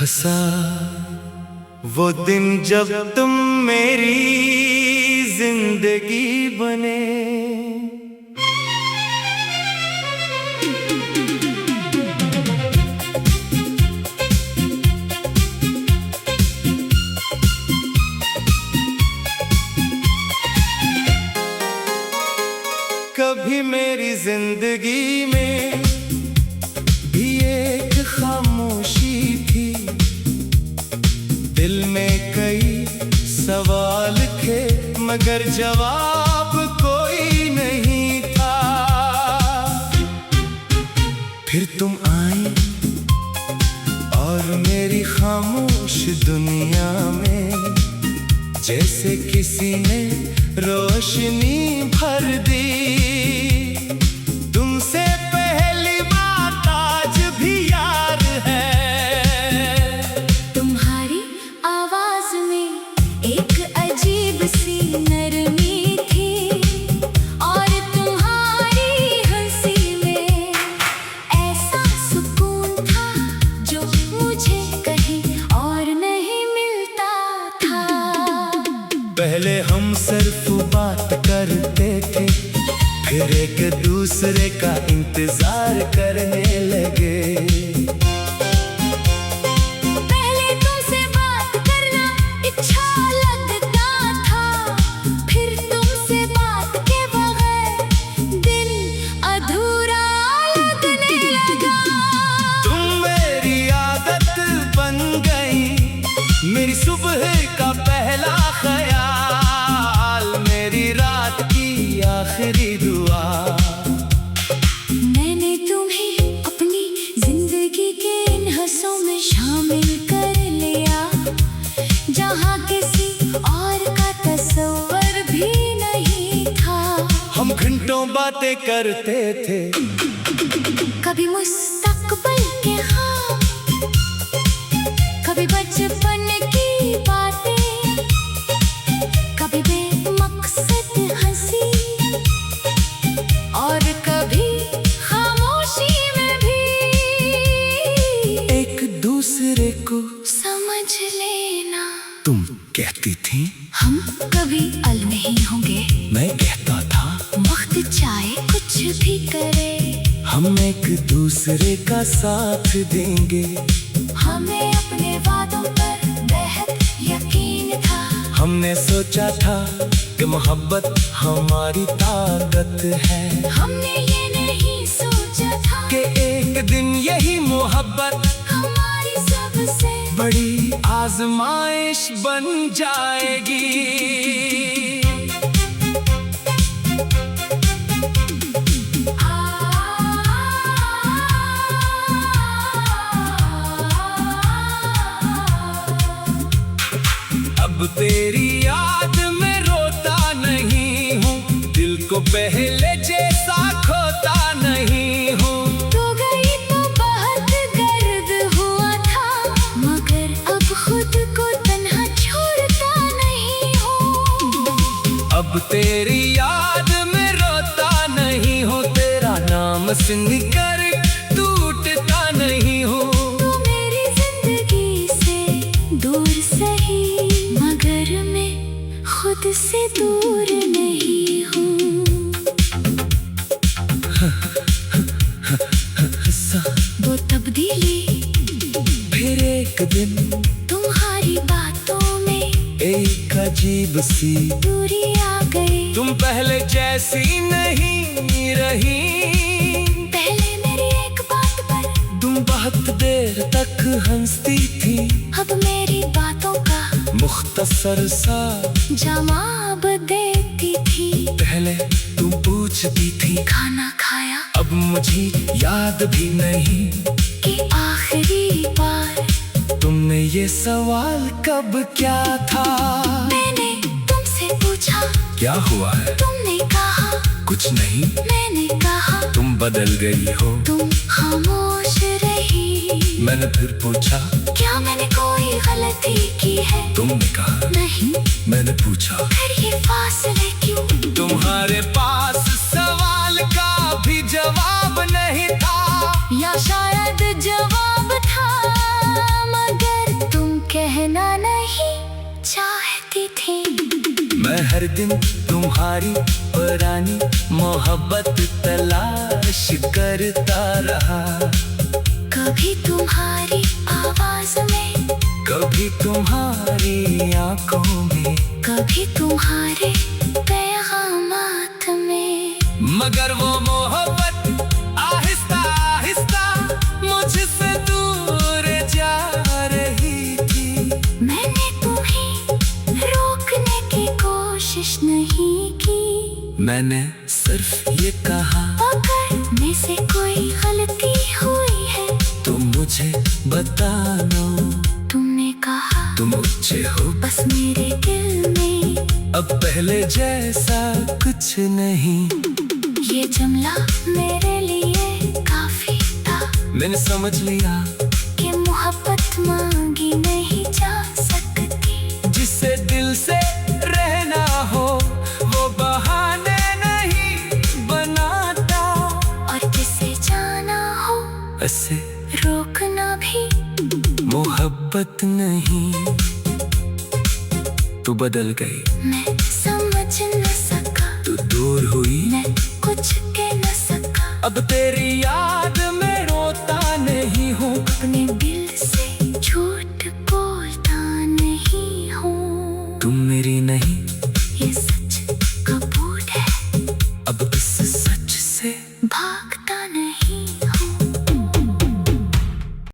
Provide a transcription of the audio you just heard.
हंसा वो दिन जब तुम मेरी जिंदगी बने। कभी मेरी जिंदगी में भी एक खामोशी थी, दिल में कई सवाल थे मगर जवाब कोई नहीं था। फिर तुम आई और मेरी खामोश दुनिया में जैसे किसी ने रोशनी भर दी। तुमसे पहली बात आज भी याद है। तुम्हारी आवाज में एक अजीब सी नरमी थी और तुम्हारी हंसी में ऐसा सुकून था जो मुझे कहीं और नहीं मिलता था। पहले हम सिर्फ बात करते थे, फिर एक दूसरे का इंतजार करने लगे। पहले तुमसे बात करना अच्छा लगता था, फिर तुमसे बात के बगैर दिन अधूरा लगने लगा। तुम मेरी आदत बन गई, मेरी सुबह का पहला ख्याल, मेरी रात की आखिरी दुआ। मैंने तुम्हें अपनी जिंदगी के इन हंसों में शामिल कर लिया, जहाँ किसी और का तस्वर भी नहीं था। हम घंटों बातें करते थे, कभी मुस्तकबिल के ख्वाब, कभी बचपन की बातें, कभी बेमकसद हंसी और कभी खामोशी में भी एक दूसरे को समझ लेना। तुम कहती थी हम कभी अल नहीं होंगे, मैं कहता था वक्त चाहे कुछ भी करे, हम एक दूसरे का साथ देंगे। हमें अपने वादों पर बेहद यकीन था। हमने सोचा था कि मोहब्बत हमारी ताकत है, हमने ये नहीं सोचा था कि एक दिन यही मोहब्बत हमारी सबसे बड़ी आजमाइश बन जाएगी। अब तेरी याद में रोता नहीं हूँ, दिल को पहले जैसा खोता नहीं हूँ। तो गई तो बहुत दर्द हुआ था, मगर अब खुद को तन्हा छोड़ता नहीं हूँ। अब तेरी याद में रोता नहीं हूँ, तेरा नाम सुन कर टूटता नहीं हूँ। तो मेरी जिंदगी से दूर सही, मगर मैं खुद से दूर नहीं हूँ। वो तब्दीली फिर एक दिन तुम्हारी बातों में एक अजीब सी दूरी आ गई। तुम पहले जैसी नहीं रही, पहले मेरी एक बात पर तुम बहुत देर तक हंसती थी, अब मेरी बातों का मुख्तसर सा जवाब देती थी। पहले तुम पूछती थी खाना खाया, अब मुझे याद भी नहीं कि आखिरी बार तुमने ये सवाल कब क्या था। मैंने तुमसे पूछा क्या हुआ है, तुमने कहा कुछ नहीं, मैंने कहा तुम बदल गई हो। तुम खामोश रही। मैंने फिर पूछा क्या मैंने कोई गलती की है, तुमने कहा नहीं। मैंने पूछा फिर ये फासले क्यों, तुम्हारे पास सवाल का भी जवाब नहीं था, या शायद जवाब था मगर हर दिन तुम्हारी पुरानी मोहब्बत तलाश करता रहा। कभी तुम्हारी आवाज में, कभी तुम्हारी आंखों में, कभी तुम्हारे पैगामात में। मगर वो मोहब्बत आहिस्ता आहिस्ता मुझसे दूर जा रही थी। मैंने तुम्हें रोकने की कोशिश नहीं की। मैंने सिर्फ ये कहा, अगर में से कोई गलती हुई है तुम मुझे बताना। तुमने कहा तुम मुझे हो बस मेरे दिल में, अब पहले जैसा कुछ नहीं। ये जुमला मेरे लिए काफी था। मैंने समझ लिया कि मोहब्बत मांगी नहीं जा सकती। जिसे दिल से रहना हो वो बहाने नहीं बनाता, और जिसे जाना हो ऐसे रोकना भी मोहब्बत नहीं। तू बदल गई, मैं समझ न सका, तू दूर हुई, मैं कुछ कह न सका। अब तेरी याद में रोता नहीं हूँ, अपने दिल से झूठ बोलता नहीं हूँ। तुम मेरी नहीं ये सच